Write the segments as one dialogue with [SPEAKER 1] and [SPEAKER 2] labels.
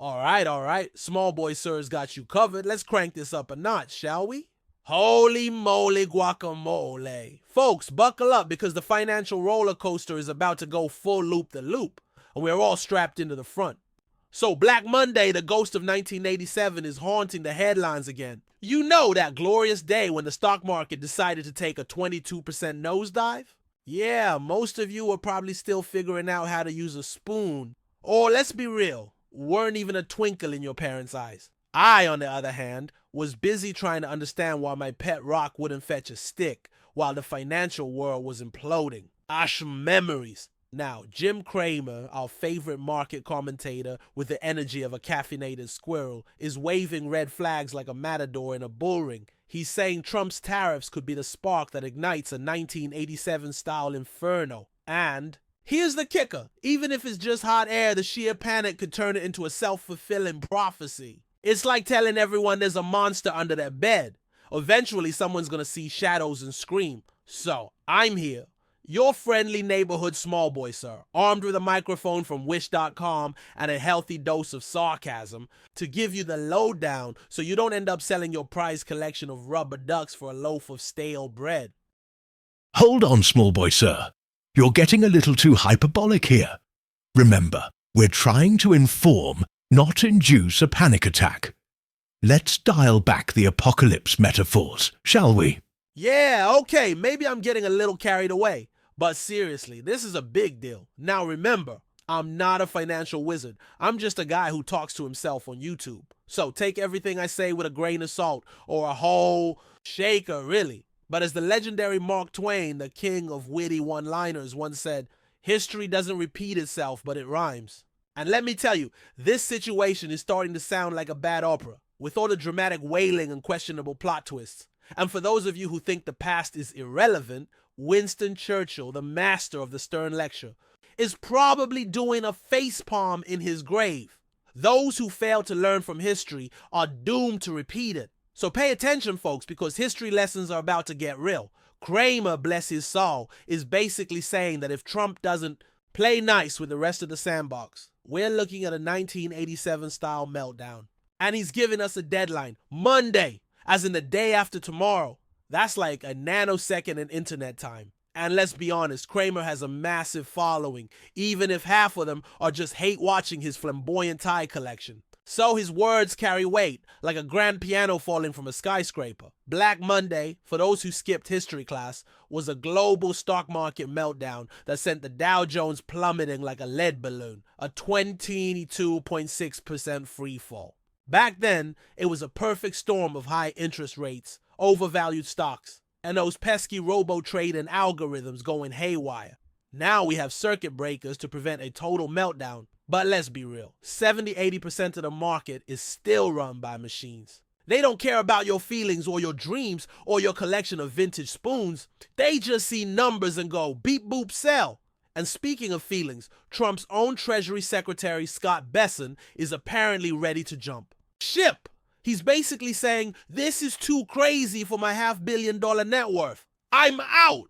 [SPEAKER 1] All right. Small boy sir's got you covered. Let's crank this up a notch, shall we? Holy moly guacamole. Folks, buckle up because the financial roller coaster is about to go full loop-the-loop, and we're all strapped into the front. So Black Monday, the ghost of 1987, is haunting the headlines again. You know that glorious day when the stock market decided to take a 22% nosedive? Yeah, most of you are probably still figuring out how to use a spoon. Or let's be real, weren't even a twinkle in your parents' eyes. I, on the other hand, was busy trying to understand why my pet rock wouldn't fetch a stick while the financial world was imploding. Ash memories. Now, Jim Cramer, our favorite market commentator with the energy of a caffeinated squirrel, is waving red flags like a matador in a bull ring. He's saying Trump's tariffs could be the spark that ignites a 1987-style inferno. And here's the kicker. Even if it's just hot air, the sheer panic could turn it into a self-fulfilling prophecy. It's like telling everyone there's a monster under their bed. Eventually, someone's gonna see shadows and scream. So, I'm here, your friendly neighborhood small boy, sir, armed with a microphone from Wish.com and a healthy dose of sarcasm to give you the lowdown so you don't end up selling your prized collection of rubber ducks for a loaf of stale bread.
[SPEAKER 2] Hold on, small boy, sir. You're getting a little too hyperbolic here. Remember, we're trying to inform, not induce a panic attack. Let's dial back the apocalypse metaphors, shall we?
[SPEAKER 1] Yeah, okay, maybe I'm getting a little carried away. But seriously, this is a big deal. Now remember, I'm not a financial wizard. I'm just a guy who talks to himself on YouTube. So take everything I say with a grain of salt, or a whole shaker, really. But as the legendary Mark Twain, the king of witty one-liners, once said, history doesn't repeat itself, but it rhymes. And let me tell you, this situation is starting to sound like a bad opera, with all the dramatic wailing and questionable plot twists. And for those of you who think the past is irrelevant, Winston Churchill, the master of the stern lecture, is probably doing a facepalm in his grave. Those who fail to learn from history are doomed to repeat it. So pay attention, folks, because history lessons are about to get real. Cramer, bless his soul, is basically saying that if Trump doesn't play nice with the rest of the sandbox, we're looking at a 1987-style meltdown. And he's giving us a deadline, Monday, as in the day after tomorrow. That's like a nanosecond in internet time. And let's be honest, Cramer has a massive following, even if half of them are just hate watching his flamboyant tie collection. So his words carry weight, like a grand piano falling from a skyscraper. Black Monday, for those who skipped history class, was a global stock market meltdown that sent the Dow Jones plummeting like a lead balloon, a 22.6% free fall. Back then, it was a perfect storm of high interest rates, overvalued stocks, and those pesky robo-trading algorithms going haywire. Now we have circuit breakers to prevent a total meltdown. But let's be real, 70-80% of the market is still run by machines. They don't care about your feelings or your dreams or your collection of vintage spoons. They just see numbers and go, beep boop sell. And speaking of feelings, Trump's own Treasury Secretary Scott Bessent is apparently ready to jump ship. He's basically saying, this is too crazy for my $500 million net worth. I'm out.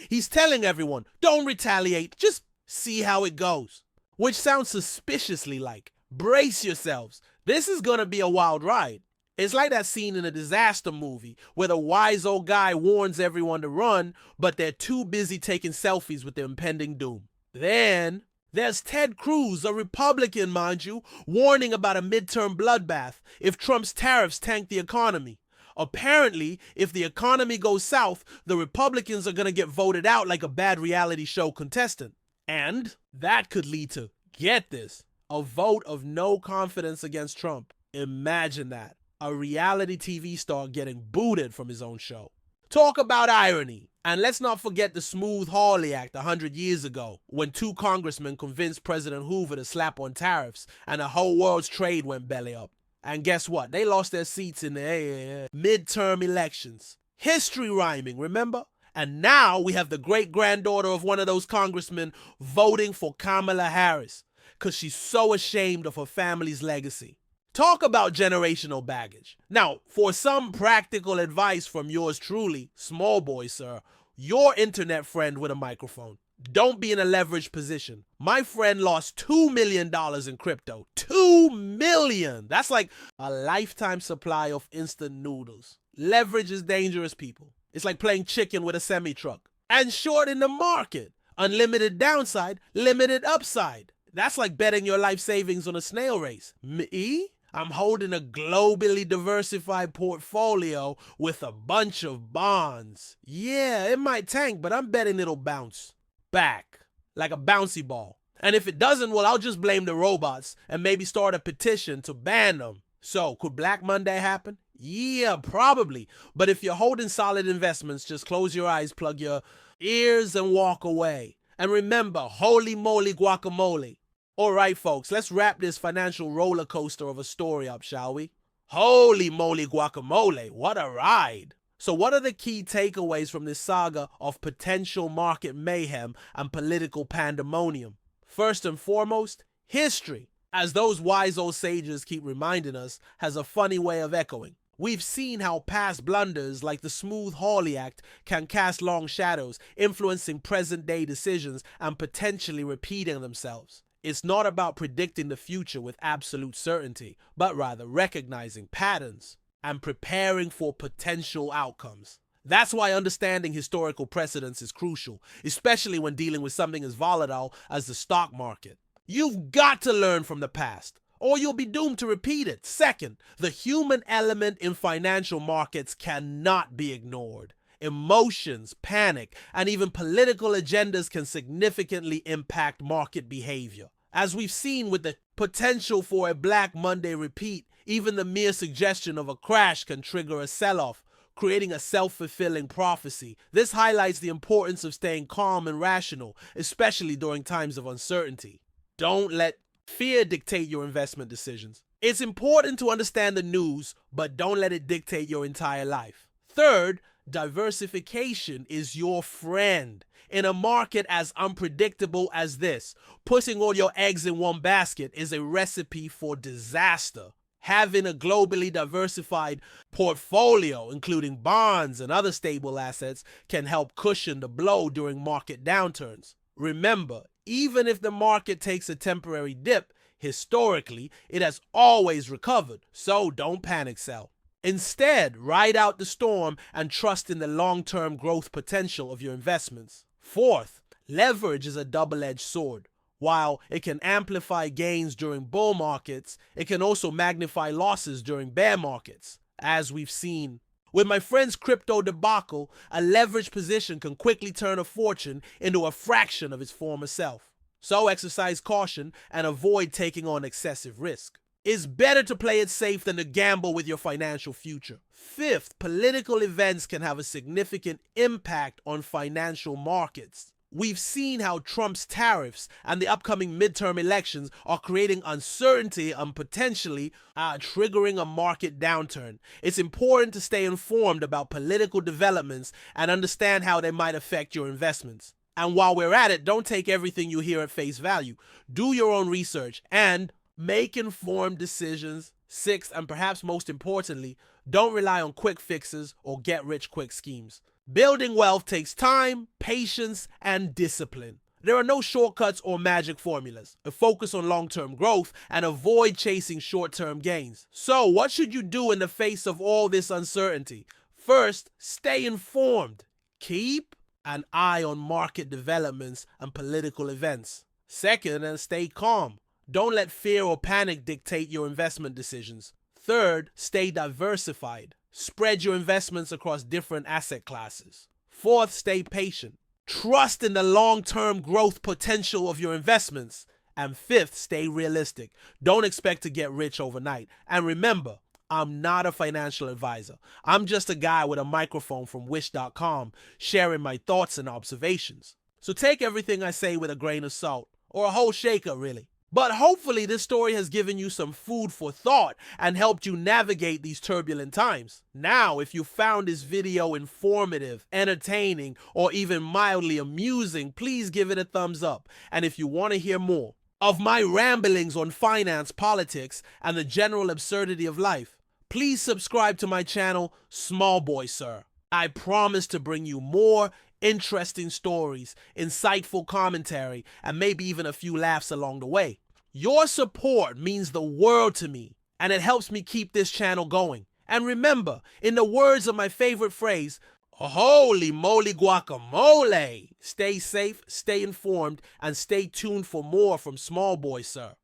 [SPEAKER 1] He's telling everyone, don't retaliate, just see how it goes. Which sounds suspiciously like, brace yourselves, this is gonna be a wild ride. It's like that scene in a disaster movie where the wise old guy warns everyone to run, but they're too busy taking selfies with the impending doom. Then there's Ted Cruz, a Republican, mind you, warning about a midterm bloodbath if Trump's tariffs tank the economy. Apparently, if the economy goes south, the Republicans are gonna get voted out like a bad reality show contestant. And that could lead to, get this, a vote of no confidence against Trump. Imagine that. A reality TV star getting booted from his own show. Talk about irony. And let's not forget the Smooth Hawley Act 100 years ago, when 2 congressmen convinced President Hoover to slap on tariffs and the whole world's trade went belly up. And guess what? They lost their seats in the midterm elections. History rhyming, remember? And now we have the great-granddaughter of one of those congressmen voting for Kamala Harris because she's so ashamed of her family's legacy. Talk about generational baggage. Now, for some practical advice from yours truly, small boy, sir, your internet friend with a microphone. Don't be in a leveraged position. My friend lost $2 million in crypto. $2 million. That's like a lifetime supply of instant noodles. Leverage is dangerous, people. It's like playing chicken with a semi-truck. And short in the market. Unlimited downside, limited upside. That's like betting your life savings on a snail race. Me? I'm holding a globally diversified portfolio with a bunch of bonds. Yeah, it might tank, but I'm betting it'll bounce back like a bouncy ball. And if it doesn't, well, I'll just blame the robots and maybe start a petition to ban them. So, could Black Monday happen? Yeah, probably. But if you're holding solid investments, just close your eyes, plug your ears, and walk away. And remember, holy moly guacamole. All right, folks, let's wrap this financial roller coaster of a story up, shall we? Holy moly guacamole, what a ride. So what are the key takeaways from this saga of potential market mayhem and political pandemonium? First and foremost, history, as those wise old sages keep reminding us, has a funny way of echoing. We've seen how past blunders like the Smoot-Hawley Act can cast long shadows, influencing present-day decisions and potentially repeating themselves. It's not about predicting the future with absolute certainty, but rather recognizing patterns and preparing for potential outcomes. That's why understanding historical precedents is crucial, especially when dealing with something as volatile as the stock market. You've got to learn from the past, or you'll be doomed to repeat it. Second, the human element in financial markets cannot be ignored. Emotions, panic, and even political agendas can significantly impact market behavior. As we've seen with the potential for a Black Monday repeat, even the mere suggestion of a crash can trigger a sell-off, creating a self-fulfilling prophecy. This highlights the importance of staying calm and rational, especially during times of uncertainty. Don't let fear dictate your investment decisions. It's important to understand the news, but don't let it dictate your entire life. Third, diversification is your friend. In a market as unpredictable as this, putting all your eggs in one basket is a recipe for disaster. Having a globally diversified portfolio, including bonds and other stable assets, can help cushion the blow during market downturns. Remember, even if the market takes a temporary dip, historically, it has always recovered, so don't panic sell. Instead, ride out the storm and trust in the long-term growth potential of your investments. Fourth, leverage is a double-edged sword. While it can amplify gains during bull markets, it can also magnify losses during bear markets, as we've seen. With my friend's crypto debacle, a leveraged position can quickly turn a fortune into a fraction of its former self. So exercise caution and avoid taking on excessive risk. It's better to play it safe than to gamble with your financial future. Fifth, political events can have a significant impact on financial markets. We've seen how Trump's tariffs and the upcoming midterm elections are creating uncertainty and potentially triggering a market downturn. It's important to stay informed about political developments and understand how they might affect your investments. And while we're at it, don't take everything you hear at face value. Do your own research and make informed decisions. Sixth, and perhaps most importantly, don't rely on quick fixes or get-rich-quick schemes. Building wealth takes time, patience, and discipline. There are no shortcuts or magic formulas. Focus on long-term growth and avoid chasing short-term gains. So, what should you do in the face of all this uncertainty? First, stay informed. Keep an eye on market developments and political events. Second, and stay calm. Don't let fear or panic dictate your investment decisions. Third, stay diversified. Spread your investments across different asset classes. Fourth, stay patient. Trust in the long-term growth potential of your investments. And fifth, stay realistic. Don't expect to get rich overnight. And remember, I'm not a financial advisor. I'm just a guy with a microphone from wish.com sharing my thoughts and observations. So take everything I say with a grain of salt, or a whole shaker really. But hopefully this story has given you some food for thought and helped you navigate these turbulent times. Now, if you found this video informative, entertaining, or even mildly amusing, please give it a thumbs up. And if you want to hear more of my ramblings on finance, politics, and the general absurdity of life, please subscribe to my channel, Small Boy Sir. I promise to bring you more interesting stories, insightful commentary, and maybe even a few laughs along the way. Your support means the world to me, and it helps me keep this channel going. And remember, in the words of my favorite phrase, holy moly guacamole! Stay safe, stay informed, and stay tuned for more from Small Boy Sir.